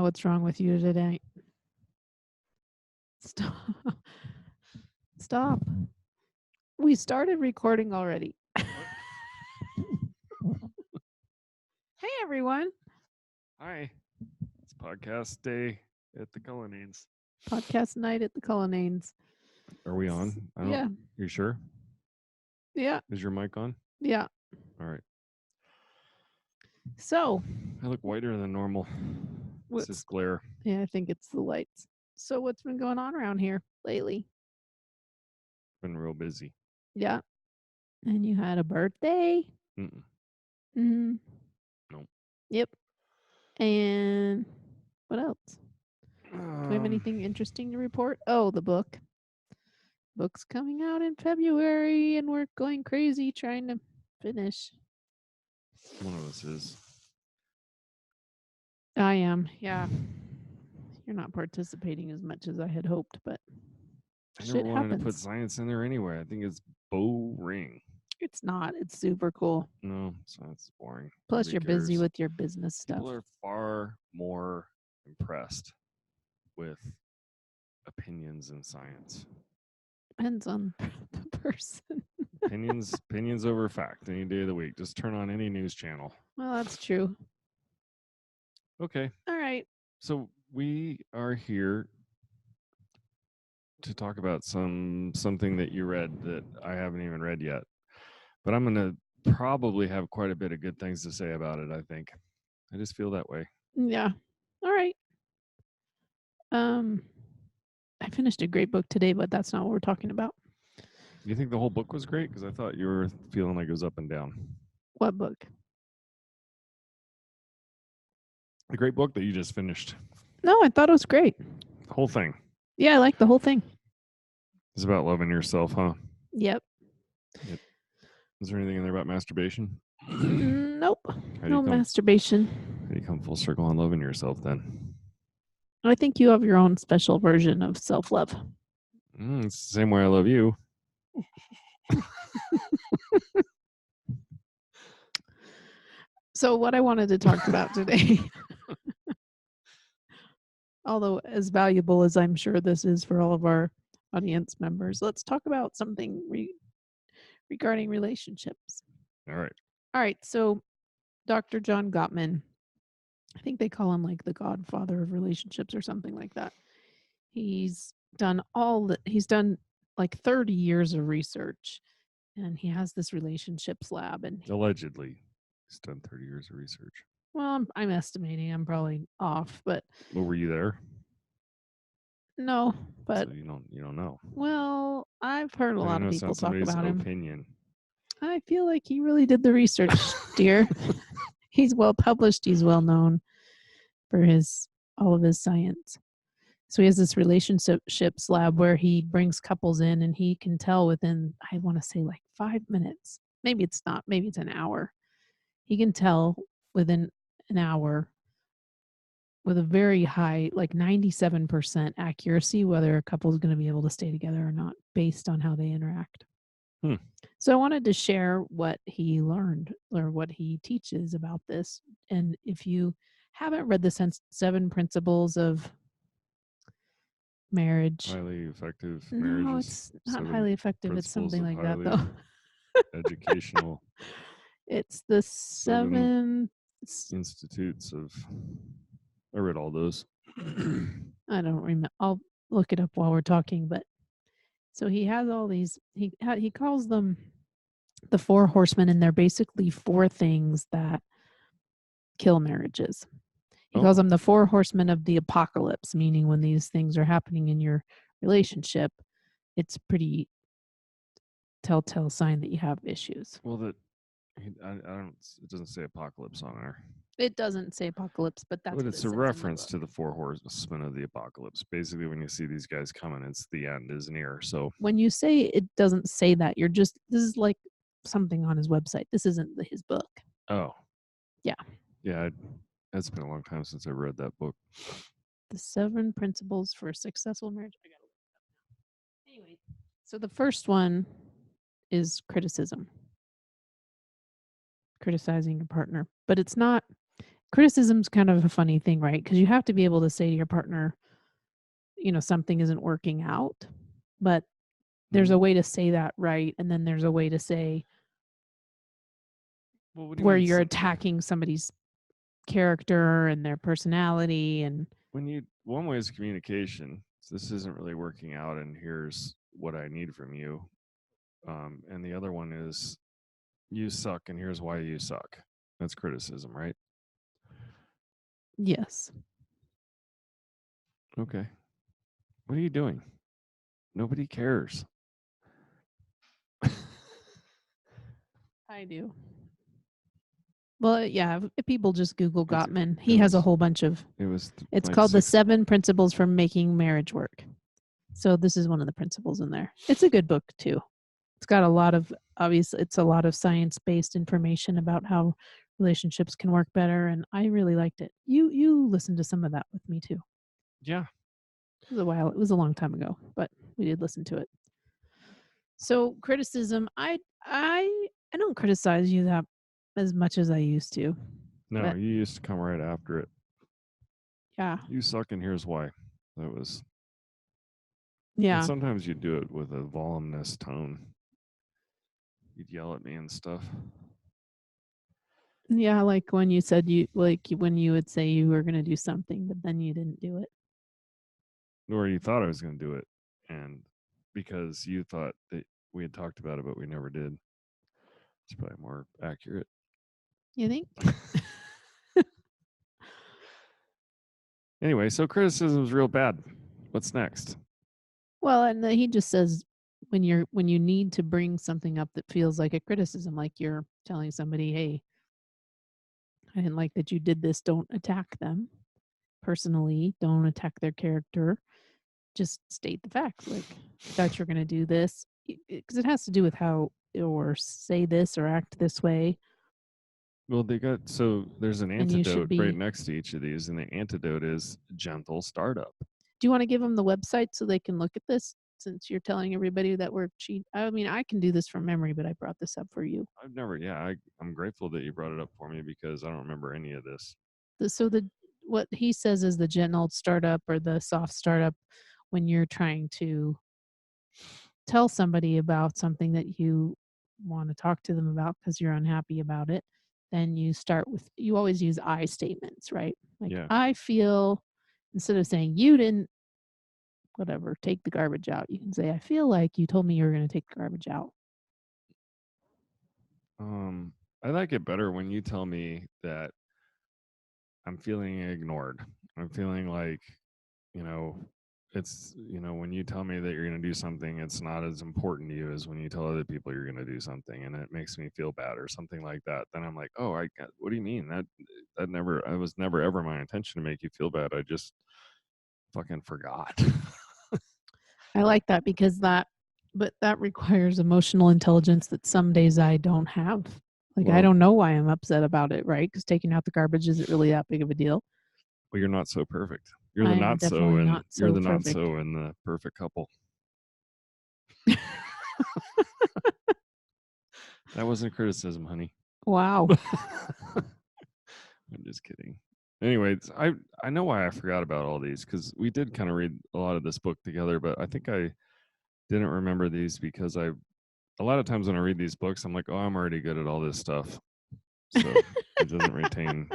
what's wrong with you today. Stop. Stop. We started recording already. Hey, everyone. Hi, it's podcast day at the Cullinanes. Podcast night at the Cullinanes. Are we on? Yeah. You sure? Yeah. Is your mic on? Yeah. All right. So, I look whiter than normal. It's this glare. yeah, I think it's the lights. So, what's been going on around here lately? Been real busy. Yeah. And you had a birthday? Mm-mm. Mm-hmm. Nope. Yep. And what else? Do we have anything interesting to report? Oh, the book. Book's coming out in February, and we're going crazy trying to finish. One of us is. I am, yeah. You're not participating as much as I had hoped, but I never shit wanted to put happens. science in there anyway. I think it's boring. It's not. It's super cool. No, science is boring. Plus, Nobody you're busy cares. with your business stuff. People are far more impressed with opinions in science. Depends on the person. Opinions over fact any day of the week. Just turn on any news channel. Well, that's true. Okay. All right. So we are here to talk about something that you read that I haven't even read yet. But I'm going to probably have quite a bit of good things to say about it, I think. I just feel that way. Yeah. All right. I finished a great book today, but that's not what we're talking about. You think the whole book was great? Because I thought you were feeling like it was up and down. What book? The great book that you just finished. No, I thought it was great. The whole thing. Yeah, I like the whole thing. It's about loving yourself, huh? Yep. Is there anything in there about masturbation? Nope. No masturbation. How do you come full circle on loving yourself then? I think you have your own special version of self-love. It's the same way I love you. So what I wanted to talk about today, although as valuable as I'm sure this is for all of our audience members, let's talk about something regarding relationships. All right. All right. So Dr. John Gottman, I think they call him like the godfather of relationships or something like that. He's done like 30 years of research, and he has this relationships lab. And allegedly, he's done 30 years of research. Well, I'm estimating. I'm probably off, but. Well, were you there? No, but so you don't know. Well, I've heard a lot of people talk about him. Opinion. I feel like he really did the research, dear. He's well published. He's well known for all of his science. So he has this relationships lab where he brings couples in, and he can tell within, I want to say, like 5 minutes. Maybe it's not. Maybe it's an hour. He can tell within an hour with a very high, like 97% accuracy, whether a couple is going to be able to stay together or not based on how they interact. So I wanted to share what he learned or what he teaches about this. And if you haven't read the 7 principles of marriage. Highly effective marriages. No, it's not highly effective. It's something like that, though. Educational. It's the 7 institutes of. I read all those. I don't remember. I'll look it up while we're talking. But so he has all these. He calls them the 4 horsemen, and they're basically 4 things that kill marriages. He calls them the 4 horsemen of the apocalypse, meaning when these things are happening in your relationship, it's pretty telltale sign that you have issues. Well, I don't. It doesn't say apocalypse on there. It doesn't say apocalypse, but that's. But it's a reference to the 4 horsemen of the apocalypse. Basically, when you see these guys coming, it's the end is near. So when you say it doesn't say that, you're just. This is like something on his website. This isn't his book. Oh. Yeah. Yeah. It's been a long time since I read that book. The 7 principles for successful marriage. I gotta look it up now. Anyway, so the first one is criticism. Criticizing your partner, but it's not criticism's kind of a funny thing, right? Because you have to be able to say to your partner, something isn't working out, but there's a Mhm. way to say that right, and then there's a way to say Well, what do you where mean? you're attacking somebody's character and their personality and One way is communication. So this isn't really working out, and here's what I need from you. And the other one is you suck, and here's why you suck. That's criticism, right? yes, Okay. What are you doing? Nobody cares. I do. Well, yeah, if people just Google It's Gottman, it he has a was whole bunch of it was it's like called The 6. 7 Principles for Making Marriage Work. So this is one of the principles in there. It's a good book too. It's got a lot of it's a lot of science-based information about how relationships can work better, and I really liked it. You listened to some of that with me too. Yeah. It was a while. It was a long time ago, but we did listen to it. So criticism, I don't criticize you that as much as I used to. No, But you used to come right after it. yeah. You suck, and here's why. That was, and Yeah. sometimes you do it with a voluminous tone. You'd yell at me and stuff. Yeah, like when you said when you would say you were going to do something but then you didn't do it. Or you thought I was going to do it, and because you thought that we had talked about it, but we never did. It's probably more accurate. You think? Anyway, so criticism is real bad. What's next? Well, and he just says when you need to bring something up that feels like a criticism, like you're telling somebody, "Hey, I didn't like that you did this. Don't attack them personally. Don't attack their character. Just state the facts. Like, I thought you were going to do this because it has to do with how or say this or act this way, Well, there's an and you should antidote right be. next to each of these, and the antidote is gentle startup. Do you want to give them the website so they can look at this? Since you're telling everybody that we're cheat. I mean, I can do this from memory, but I brought this up for you. I'm grateful that you brought it up for me because I don't remember any of this. So what he says is the gentle startup or the soft startup when you're trying to tell somebody about something that you want to talk to them about because you're unhappy about it, then you always use I statements, right? Like, Yeah. I feel, instead of saying you didn't, whatever, take the garbage out, you can say, I feel like you told me you were going to take the garbage out. I like it better when you tell me that I'm feeling ignored. I'm feeling like, you know, when you tell me that you're going to do something, it's not as important to you as when you tell other people you're going to do something and it makes me feel bad or something like that. Then I'm like, oh, what do you mean? I was never ever my intention to make you feel bad. I just fucking forgot. I like that but that requires emotional intelligence that some days I don't have. Like, I Well, don't know why I'm upset about it, right? Because taking out the garbage isn't really that big of a deal. well, you're not so perfect. I am definitely not You're so the not perfect. so in the perfect couple. That wasn't criticism, honey. Wow. I'm just kidding. Anyways, I know why I forgot about all these because we did kind of read a lot of this book together, but I think I didn't remember these because a lot of times when I read these books, I'm like, oh, I'm already good at all this stuff, so it doesn't retain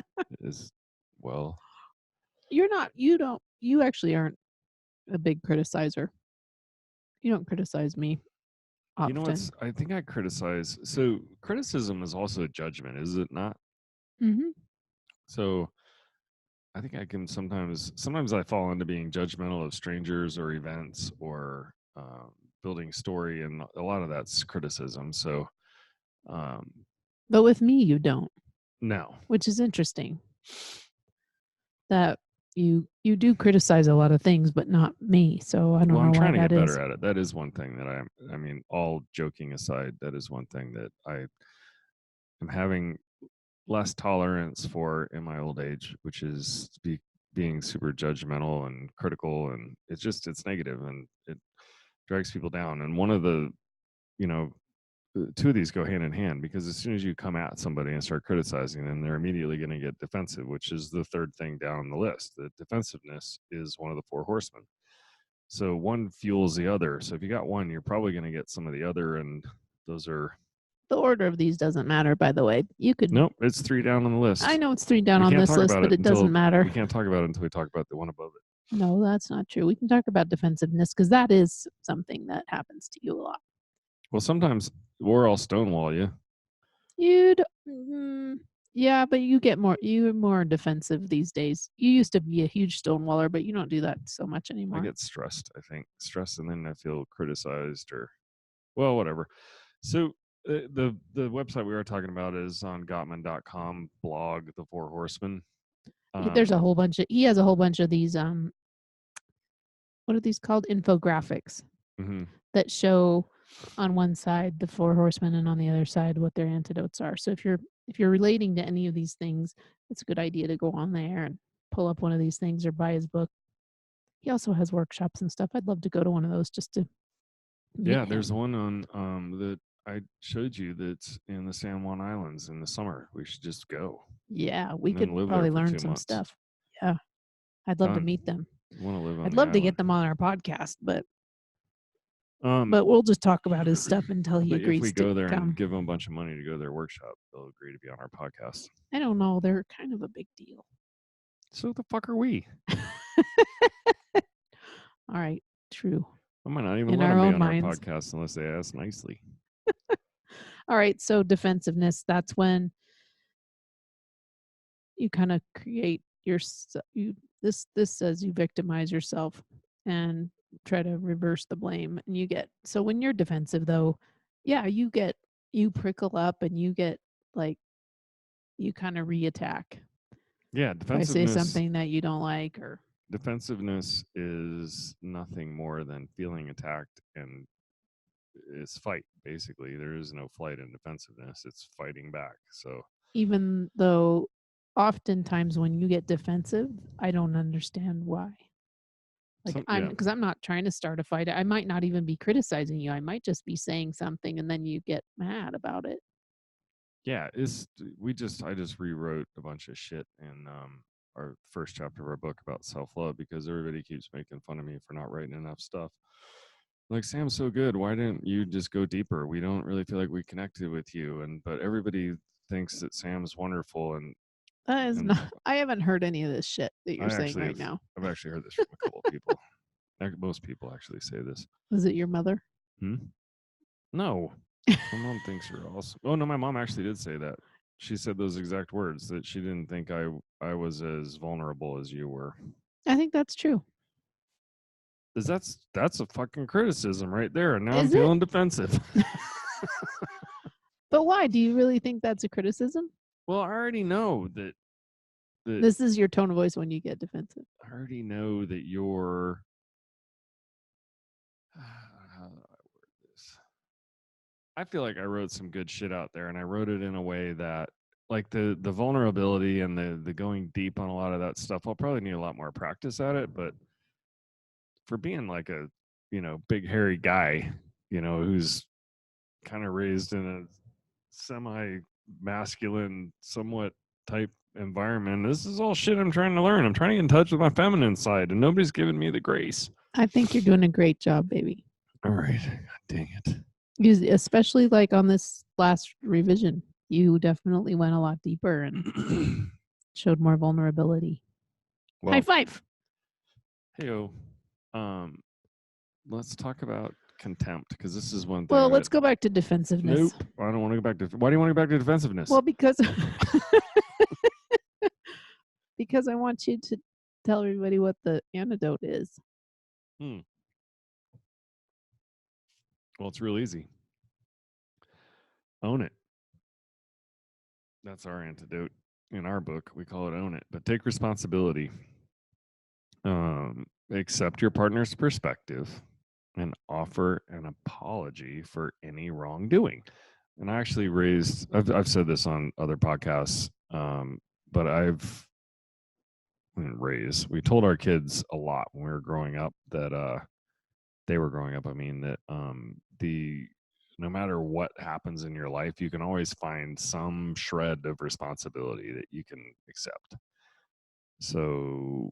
as well. You actually aren't a big criticizer. You don't criticize me You know often. what's? I think I criticize. So criticism is also judgment, is it not? Hmm. So I think I can sometimes I fall into being judgmental of strangers or events or building story, and a lot of that's criticism. So um, But with me, you don't, no, which is interesting that you do criticize a lot of things, but not me. So I don't well, I'm know why trying to that get better is. at it. That is one thing that I mean, all joking aside, that is one thing that I am having less tolerance for in my old age, which is being super judgmental and critical, and it's negative and it drags people down. And one of the you know two of these go hand in hand, because as soon as you come at somebody and start criticizing them, they're immediately going to get defensive, which is the third thing down on the list. The defensiveness is one of the four horsemen. So one fuels the other. So if you got one, you're probably going to get some of the other, and those are. The order of these doesn't matter, by the way. You could. Nope, it's 3 down on the list. I know it's 3 down on this list, but it doesn't matter. We can't talk about it until we talk about the one above it. No, that's not true. We can talk about defensiveness because that is something that happens to you a lot. Well, sometimes we're all stonewall you. Yeah, but you're more defensive these days. You used to be a huge stonewaller, but you don't do that so much anymore. I get stressed, I think. Stressed, and then I feel criticized, or, well, whatever. So the website we were talking about is on Gottman.com blog, The Four Horsemen. There's a whole bunch of, he has a whole bunch of these, what are these called? Infographics that show on one side the four horsemen and on the other side what their antidotes are. So if you're relating to any of these things, it's a good idea to go on there and pull up one of these things or buy his book. He also has workshops and stuff. I'd love to go to one of those just to meet him. There's one on that I showed you that's in the San Juan Islands in the summer. We should just go. Yeah, we could probably learn some stuff. Yeah, I'd love to meet them. I'd love to get them on our podcast, but we'll just talk about his stuff until he agrees to come. If we go there and give him a bunch of money to go to their workshop, they'll agree to be on our podcast. I don't know. They're kind of a big deal. So the fuck are we? All right. True. I might not even let them be on our podcast unless they ask nicely. All right. So defensiveness, that's when you kind of create this says you victimize yourself and try to reverse the blame, and so when you're defensive though, you prickle up and you get like, you kind of reattack. Yeah, defensiveness. If I say something that you don't like, or defensiveness is nothing more than feeling attacked, and it's fight. Basically, there is no flight in defensiveness. It's fighting back. So even though oftentimes when you get defensive, I don't understand why. Because I'm not trying to start a fight. I might not even be criticizing you. I might just be saying something and then you get mad about it. Yeah, I just rewrote a bunch of shit in our first chapter of our book about self-love, because everybody keeps making fun of me for not writing enough stuff. Like, Sam's so good, why didn't you just go deeper? We don't really feel like we connected with you, but everybody thinks that Sam's wonderful, and that is not. I haven't heard any of this shit that you're saying right now. I've actually heard this from a couple of people. Most people actually say this. Was it your mother? No. My mom thinks you're awesome. Oh no, my mom actually did say that. She said those exact words, that she didn't think I was as vulnerable as you were. I think that's true. That's a fucking criticism right there, and now I'm feeling defensive. But why? Do you really think that's a criticism? Well, I already know that this is your tone of voice when you get defensive. I already know that you're. How do I word this? I feel like I wrote some good shit out there, and I wrote it in a way that, like, the vulnerability and the going deep on a lot of that stuff, I'll probably need a lot more practice at it. But for being like a, big hairy guy, who's kind of raised in a semi-masculine, somewhat type environment, this is all shit I'm trying to learn. I'm trying to get in touch with my feminine side, and nobody's giving me the grace. I think you're doing a great job, baby. All right. God dang it. Especially like on this last revision, you definitely went a lot deeper and showed more vulnerability. Well, high five. Hey-o. Let's talk about contempt, because this is one thing. Well, let's go back to defensiveness. Nope. I don't want to go back to. Why do you want to go back to defensiveness? Well, because because I want you to tell everybody what the antidote is. Well, it's real easy. Own it. That's our antidote in our book. We call it own it. But take responsibility. Accept your partner's perspective and offer an apology for any wrongdoing. And I actually I've said this on other podcasts, but we told our kids a lot when we were growing up that they were growing up. I mean, that the no matter what happens in your life, you can always find some shred of responsibility that you can accept. So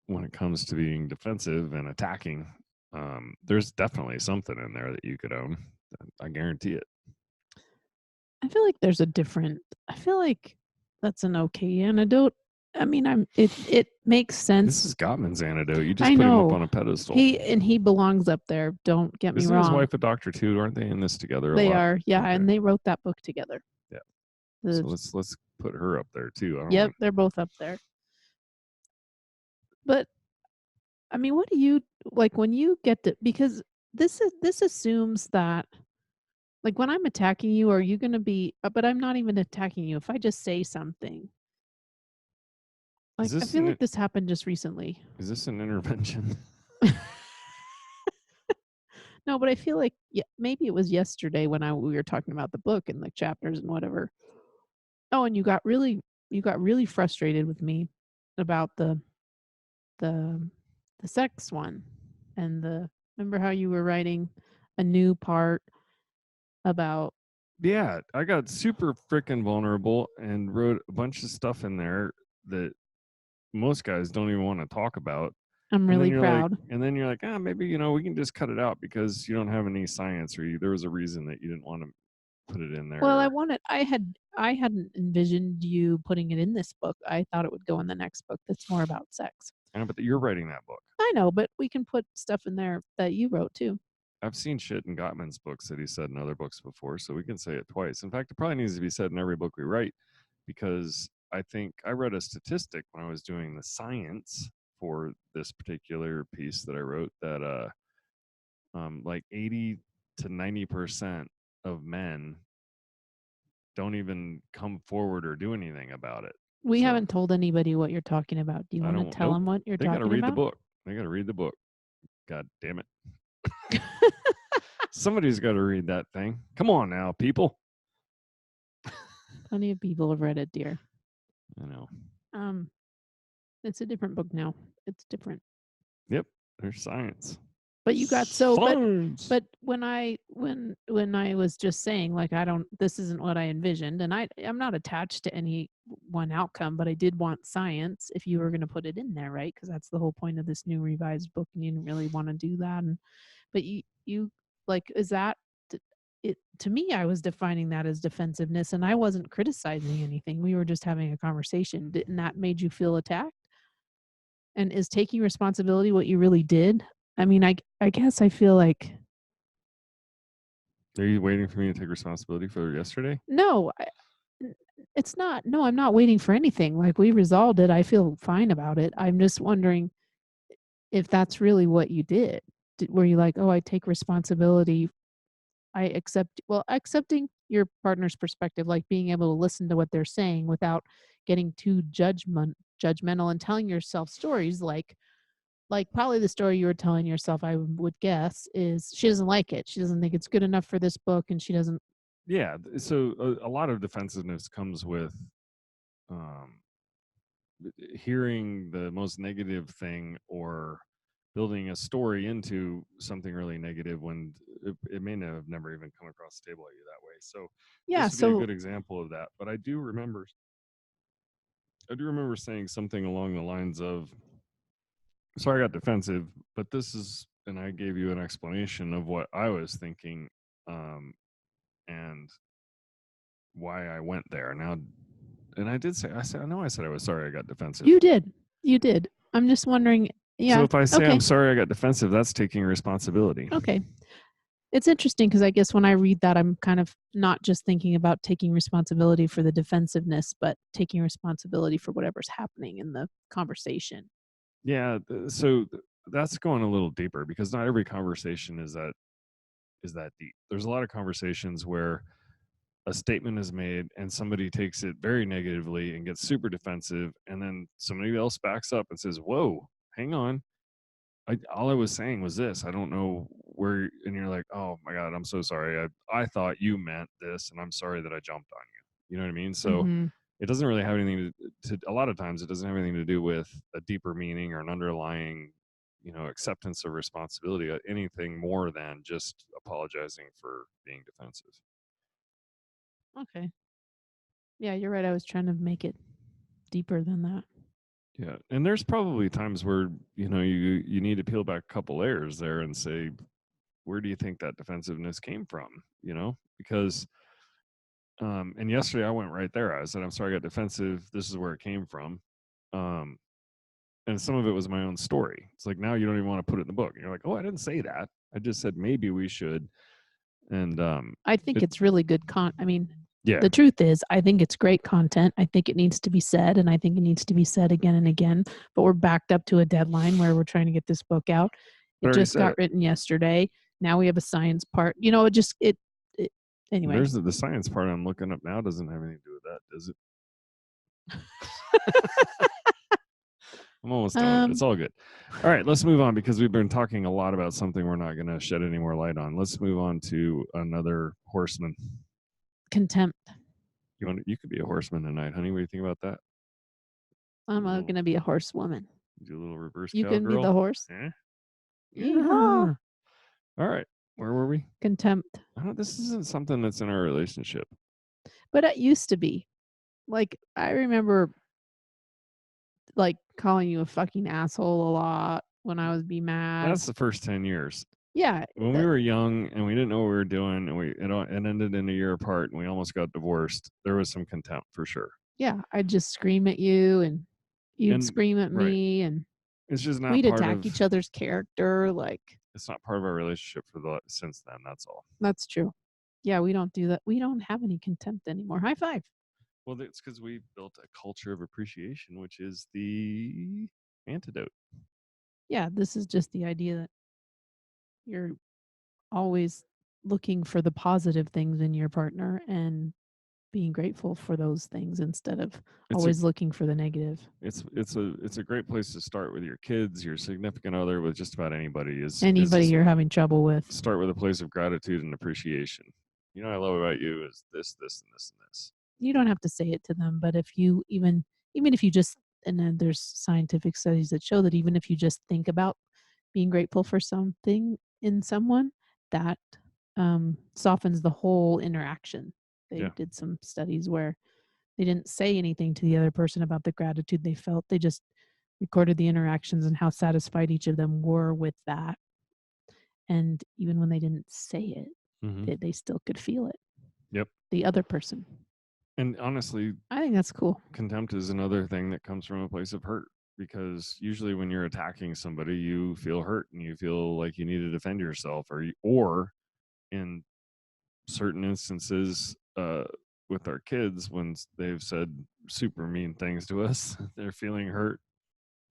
when it comes to being defensive and attacking, there's definitely something in there that you could own. I guarantee it. I feel like there's a different. I feel like that's an okay antidote. I mean, it makes sense. This is Gottman's antidote. You just I put him up know. on a pedestal. He belongs up there. Don't get me Isn't wrong. his wife a doctor too? Aren't they in this together a They lot? are, yeah, Okay. and they wrote that book together. Yeah. The- So let's put her up there too. I don't yep, want, they're both up there. But I mean, what do you like when you get to, because this assumes that, like, when I'm attacking you, are you going to be? But I'm not even attacking you. If I just say something, like, I feel like this happened just recently. Is this an intervention? No, but I feel like, yeah, maybe it was yesterday when we were talking about the book and like chapters and whatever. Oh, and you got really frustrated with me about the the sex one, and remember how you were writing a new part about. Yeah, I got super freaking vulnerable and wrote a bunch of stuff in there that most guys don't even want to talk about. I'm really proud. And then you're like, maybe, we can just cut it out because you don't have any science, or there was a reason that you didn't want to put it in there. Well, I hadn't envisioned you putting it in this book. I thought it would go in the next book that's more about sex. But you're writing that book. I know, but we can put stuff in there that you wrote too. I've seen shit in Gottman's books that he said in other books before, so we can say it twice. In fact, it probably needs to be said in every book we write, because I think I read a statistic when I was doing the science for this particular piece that I wrote that like 80 to 90% of men don't even come forward or do anything about it. We haven't told anybody what you're talking about. Do you want to tell them what you're talking about? They got to read the book. They got to read the book. God damn it. Somebody's got to read that thing. Come on now, people. Plenty of people have read it, dear. I know. It's a different book now. It's different. Yep, there's science. But you got but when I was just saying, like, this isn't what I envisioned, and I'm not attached to any one outcome, but I did want science if you were going to put it in there, right? Because that's the whole point of this new revised book, and you didn't really want to do that. But you like, is that it? To me, I was defining that as defensiveness, and I wasn't criticizing anything. We were just having a conversation. Didn't that made you feel attacked? And is taking responsibility what you really did? I mean, I guess I feel like. Are you waiting for me to take responsibility for yesterday? No, it's not. No, I'm not waiting for anything. Like, we resolved it. I feel fine about it. I'm just wondering if that's really what you did. Were you like, oh, I take responsibility. Accepting your partner's perspective, like being able to listen to what they're saying without getting too judgmental, and telling yourself stories like probably the story you were telling yourself, I would guess, is she doesn't like it. She doesn't think it's good enough for this book, and she doesn't. Yeah. So a lot of defensiveness comes with hearing the most negative thing or building a story into something really negative when it may have never even come across the table at you that way. So Yeah, this would be a good example of that. But I do remember saying something along the lines of, sorry, I got defensive, but this is, and I gave you an explanation of what I was thinking, and why I went there. Now, and I said I was sorry I got defensive. You did. I'm just wondering. Yeah. So if I say I'm sorry I got defensive, that's taking responsibility. Okay. It's interesting because I guess when I read that, I'm kind of not just thinking about taking responsibility for the defensiveness, but taking responsibility for whatever's happening in the conversation. Yeah. So that's going a little deeper, because not every conversation is that deep. There's a lot of conversations where a statement is made and somebody takes it very negatively and gets super defensive, and then somebody else backs up and says, whoa, hang on, all I was saying was this, I don't know where, and you're like, oh my God, I'm so sorry, I thought you meant this, and I'm sorry that I jumped on you know what I mean? So it doesn't really have anything to a lot of times it doesn't have anything to do with a deeper meaning or an underlying acceptance of responsibility, anything more than just apologizing for being defensive. Okay. Yeah, you're right. I was trying to make it deeper than that. Yeah, and there's probably times where you need to peel back a couple layers there and say, where do you think that defensiveness came from? Because and yesterday I went right there. I said, I'm sorry I got defensive. This is where it came from. And some of it was my own story. It's like, now you don't even want to put it in the book. And you're like, oh, I didn't say that. I just said maybe we should. And I think it's really good yeah, the truth is, I think it's great content. I think it needs to be said, and I think it needs to be said again and again. But we're backed up to a deadline where we're trying to get this book out. I It already just said got it. written yesterday. Now we have a science part. Anyway. There's the science part I'm looking up now. Doesn't have anything to do with that, does it? I'm almost done. It's all good. All right, let's move on because we've been talking a lot about something we're not going to shed any more light on. Let's move on to another horseman. Contempt. You could be a horseman tonight, honey. What do you think about that? I'm going to be a horsewoman. Do a little reverse You cowgirl. can be the horse. Yeah. All right. Where were we? Contempt. This isn't something that's in our relationship. But it used to be. Like, I remember calling you a fucking asshole a lot when I was being mad. That's the first 10 years. Yeah. When we were young and we didn't know what we were doing, and it ended in a year apart and we almost got divorced, there was some contempt for sure. Yeah. I'd just scream at you and you'd scream at me, and it's just not we'd attack each other's character. It's not part of our relationship since then. That's all. That's true. Yeah, we don't do that. We don't have any contempt anymore. High five. Well, it's because we built a culture of appreciation, which is the antidote. Yeah, this is just the idea that you're always looking for the positive things in your partner and being grateful for those things instead of always looking for the negative. It's a great place to start with your kids, your significant other, with just about anybody. Anybody you're having trouble with. Start with a place of gratitude and appreciation. What I love about you is this, this, and this, and this. You don't have to say it to them, but if you even if you just, and then there's scientific studies that show that even if you just think about being grateful for something in someone, that softens the whole interaction. They did some studies where they didn't say anything to the other person about the gratitude they felt. They just recorded the interactions and how satisfied each of them were with that. And even when they didn't say it, they still could feel it. Yep. The other person. And honestly, I think that's cool. Contempt is another thing that comes from a place of hurt, because usually when you're attacking somebody, you feel hurt and you feel like you need to defend yourself, or in certain instances, with our kids, when they've said super mean things to us, they're feeling hurt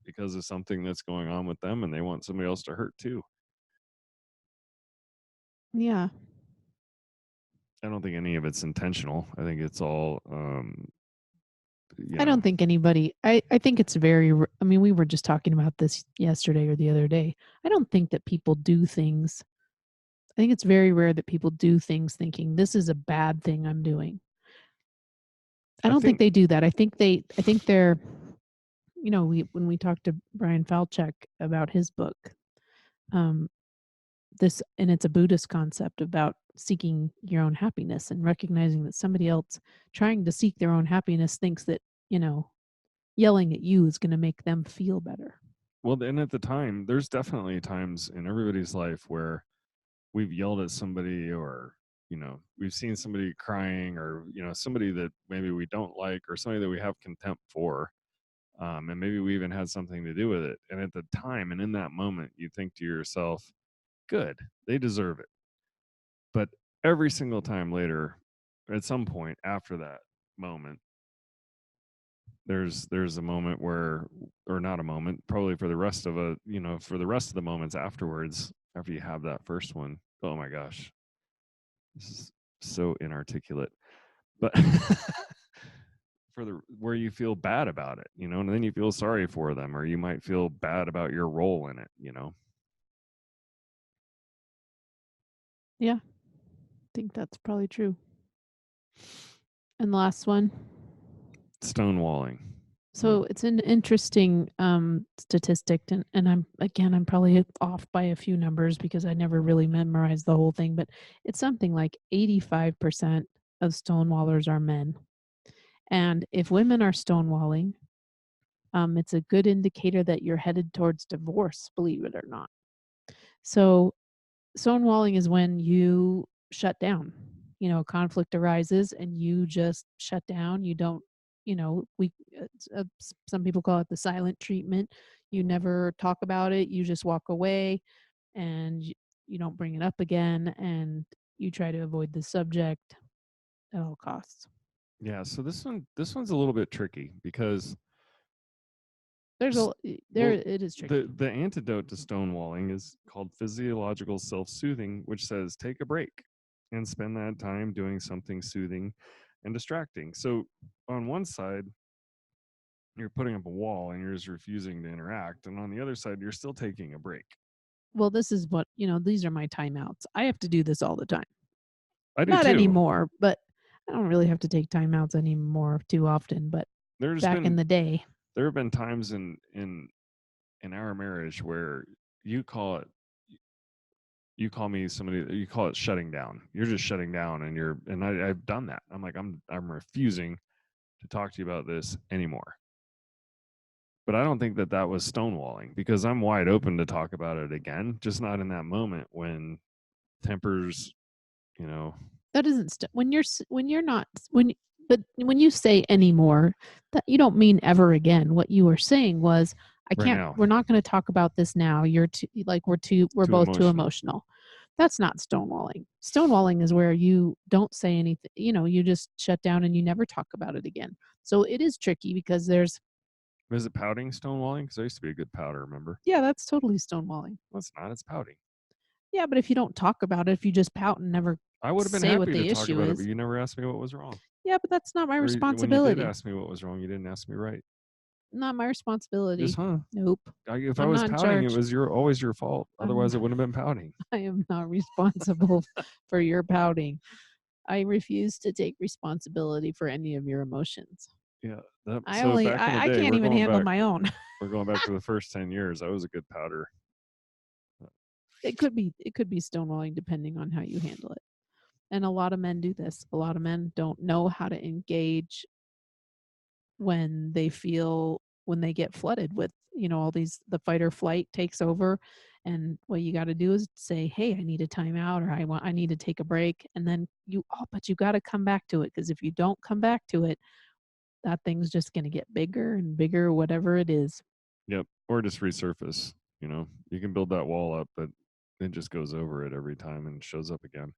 because of something that's going on with them and they want somebody else to hurt too. Yeah. I don't think any of it's intentional. I think it's all I don't think anybody, I think it's very, we were just talking about this yesterday or the other day. I don't think that people do things. I think it's very rare that people do things thinking this is a bad thing I'm doing. I don't think they do that. I think they're, when we talked to Brian Falchuk about his book, and it's a Buddhist concept about seeking your own happiness and recognizing that somebody else trying to seek their own happiness thinks that, yelling at you is going to make them feel better. Well, then at the time, there's definitely times in everybody's life where we've yelled at somebody, or we've seen somebody crying, or somebody that maybe we don't like, or somebody that we have contempt for, and maybe we even had something to do with it. And at the time and in that moment, you think to yourself, good, they deserve it. But every single time later, at some point after that moment, there's a moment where, or not a moment, probably for the rest of the moments afterwards, after you have that first one, oh my gosh, this is so inarticulate, but where you feel bad about it, and then you feel sorry for them, or you might feel bad about your role in it, Yeah, I think that's probably true. And the last one, stonewalling. So it's an interesting statistic, and I'm probably off by a few numbers because I never really memorized the whole thing, but it's something like 85% of stonewallers are men. And if women are stonewalling, it's a good indicator that you're headed towards divorce, believe it or not. So stonewalling is when you shut down. Conflict arises and you just shut down. You don't, some people call it the silent treatment. You never talk about it. You just walk away and you don't bring it up again, and you try to avoid the subject at all costs. Yeah, so this one's a little bit tricky because There's s- a there well, it is tricky. the antidote to stonewalling is called physiological self-soothing, which says take a break and spend that time doing something soothing and distracting. So on one side, you're putting up a wall and you're just refusing to interact, and on the other side, you're still taking a break. Well, this is what, these are my timeouts. I have to do this all the time. I do Not too. anymore, but I don't really have to take timeouts anymore too often, but There's back in been the day. there have been times in our marriage where you call it you call me somebody you call it shutting down. You're just shutting down, and I've done that. I'm like I'm refusing to talk to you about this anymore. But I don't think that was stonewalling because I'm wide open to talk about it again, just not in that moment when tempers, you know, That isn't when you're not when but when you say anymore, that you don't mean ever again. What you were saying was, right now, we're not going to talk about this now. We're too both too emotional. emotional. That's not stonewalling. Stonewalling is where you don't say anything, you just shut down and you never talk about it again. So it is tricky because Is it pouting stonewalling? Because I used to be a good pouter, remember? yeah, that's totally stonewalling. Well, it's not. It's pouting. Yeah, but if you don't talk about it, if you just pout and never I would have been say what happy to the talk issue about it, but is, you never asked me what was wrong. yeah, but that's not my Or when you did responsibility. ask me what was wrong, you didn't ask me right. Not my Just responsibility. huh? Nope. If I I'm was not in pouting, it charge. was always your fault. I'm Otherwise, it wouldn't have been pouting. I am not responsible for your pouting. I refuse to take responsibility for any of your emotions. Yeah. So back in the I day, can't even handle my own. we're going back to the first 10 years. I was a good pouter. It could be stonewalling depending on how you handle it. And a lot of men do this. A lot of men don't know how to engage when they get flooded with, all these the fight or flight takes over, and what you got to do is say, hey, I need a timeout, or I need to take a break, and then but you got to come back to it, because if you don't come back to it, that thing's just going to get bigger and bigger, whatever it is. Yep. Or just resurface. You can build that wall up, but it just goes over it every time and shows up again.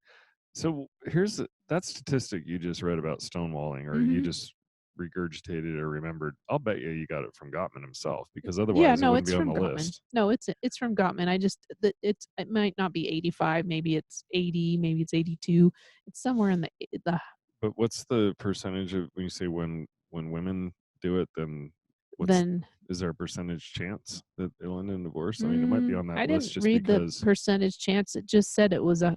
So here's that statistic you just read about stonewalling, or you Hmm. just regurgitated or remembered. I'll bet you got it from Gottman himself, because Yeah, otherwise it no, wouldn't it's be on from the Gottman. list. No, it's from Gottman. It might not be 85, maybe it's 80, maybe it's 82. It's somewhere in the But what's the percentage of when you say when women do it, then what's then is there a percentage chance that it'll end in divorce? I mean, it might be on that I list didn't just read the because. percentage chance. It just said it was a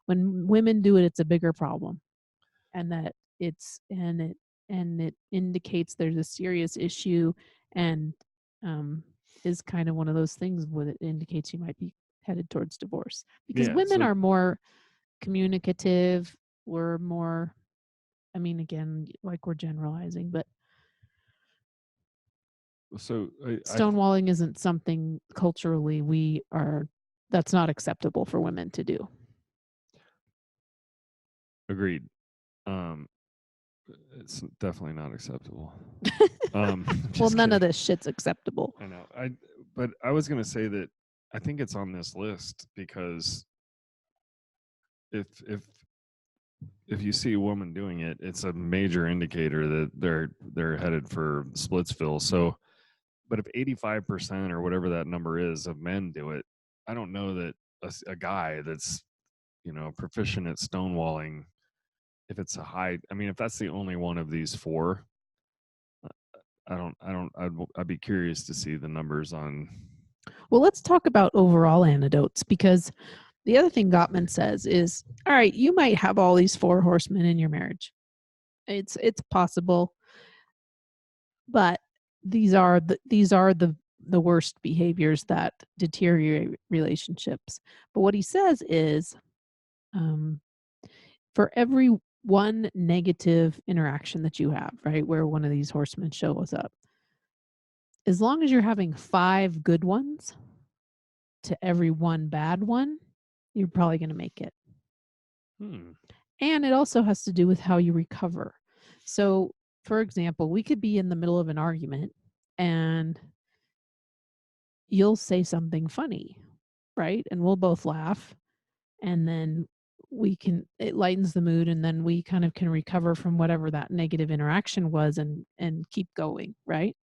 when women do it, it's a bigger problem, and that it's and it indicates there's a serious issue, and um, is kind of one of those things where it indicates you might be headed towards divorce, because Yeah. women So are more communicative. We're more. I mean, again, like, we're generalizing, but so I stonewalling isn't something culturally that's not acceptable for women to do. agreed. Um, it's definitely not acceptable. Well, Just none of kidding. this shit's acceptable. I know. But I was gonna say that I think it's on this list because if if if you see a woman doing it, it's a major indicator that they're headed for Splitsville. So, but if 85% or whatever that number is of men do it, I don't know that a guy that's proficient at stonewalling, if it's a high. I mean, if that's the only one of these four, I'd be curious to see the numbers on. Well, let's talk about overall antidotes, because the other thing Gottman says is, all right, you might have all these four horsemen in your marriage. It's possible. But these are the worst behaviors that deteriorate relationships. But what he says is, um, for every one negative interaction that you have, right, where one of these horsemen shows up, as long as you're having 5 good ones to every one bad one, you're probably going to make it. And it also has to do with how you recover. So, for example, we could be in the middle of an argument and you'll say something funny, right? And we'll both laugh. And then it lightens the mood, and then we kind of can recover from whatever that negative interaction was and keep going, right?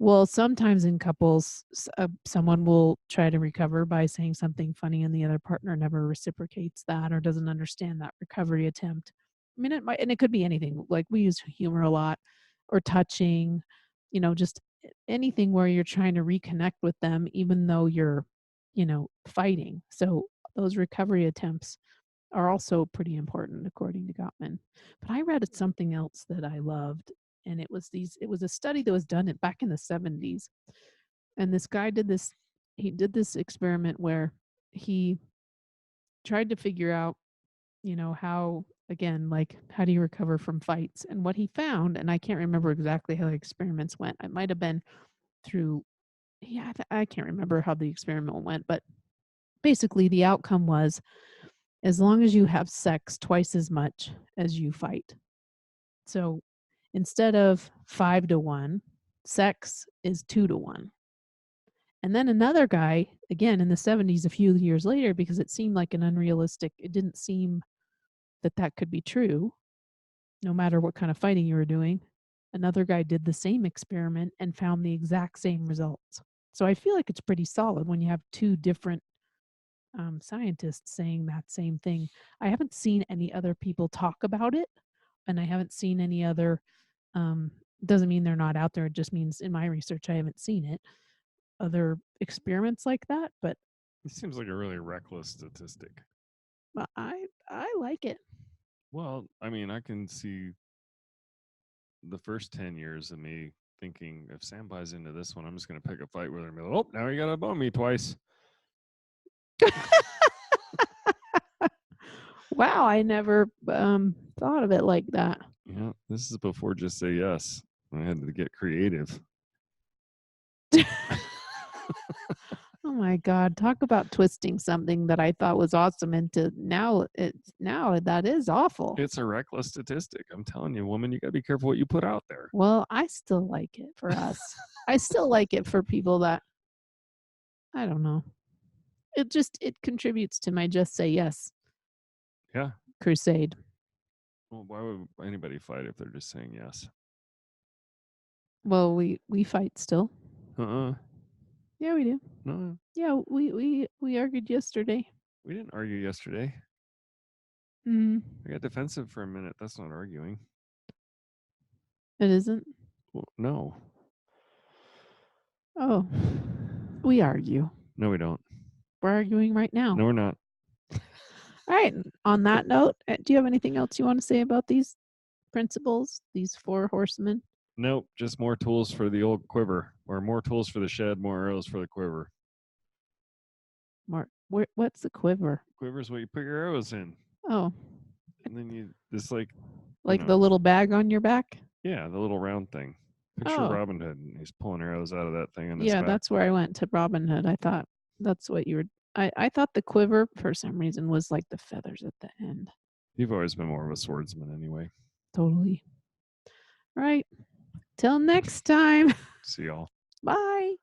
Well, sometimes in couples, someone will try to recover by saying something funny, and the other partner never reciprocates that or doesn't understand that recovery attempt. I mean, and it could be anything. Like we use humor a lot, or touching, just anything where you're trying to reconnect with them, even though you're, fighting. So those recovery attempts are also pretty important according to Gottman. But I read something else that I loved, and it was a study that was done back in the 70s. And this guy did this experiment where he tried to figure out, how, again, like, how do you recover from fights? And what he found, and I can't remember exactly how the experiments went. It might have been through, yeah, I can't remember how the experiment went, but basically the outcome was, as long as you have sex twice as much as you fight. So instead of 5-1, sex is 2-1. And then another guy, again in the 70s, a few years later, because it seemed like it didn't seem that could be true, no matter what kind of fighting you were doing. Another guy did the same experiment and found the exact same results. So I feel like it's pretty solid when you have two different scientists saying that same thing. I haven't seen any other people talk about it, and I haven't seen any other. Doesn't mean they're not out there. It just means in my research I haven't seen it. Other experiments like that, but it seems like a really reckless statistic. I like it. Well, I mean, I can see the first 10 years of me thinking, if Sam buys into this one, I'm just going to pick a fight with her and be like, oh, now you got to bone me twice. Wow, I never thought of it like that. Yeah, this is before just say yes. I had to get creative. Oh my God! Talk about twisting something that I thought was awesome into now that is awful. It's a reckless statistic. I'm telling you, woman, you got to be careful what you put out there. Well, I still like it for us. I still like it for people that, I don't know. It contributes to my just say yes. Yeah. Crusade. Well, why would anybody fight if they're just saying yes? Well, we fight still. Yeah, we do. No. Yeah, we argued yesterday. We didn't argue yesterday. I got defensive for a minute. That's not arguing. It isn't? Well, no. Oh. We argue. No, we don't. We're arguing right now. No, we're not. All right. On that note, do you have anything else you want to say about these principles, these 4 horsemen? Nope, just more tools for the old quiver, or more tools for the shed, more arrows for the quiver. What's the quiver? Quiver's what you put your arrows in. Oh. And then you just like the little bag on your back? Yeah, the little round thing. Picture Robin Hood, and he's pulling arrows out of that thing in his back. That's where I went to Robin Hood. I thought that's what you were. I thought the quiver, for some reason, was like the feathers at the end. You've always been more of a swordsman anyway. Totally. Right. Till next time. See y'all. Bye.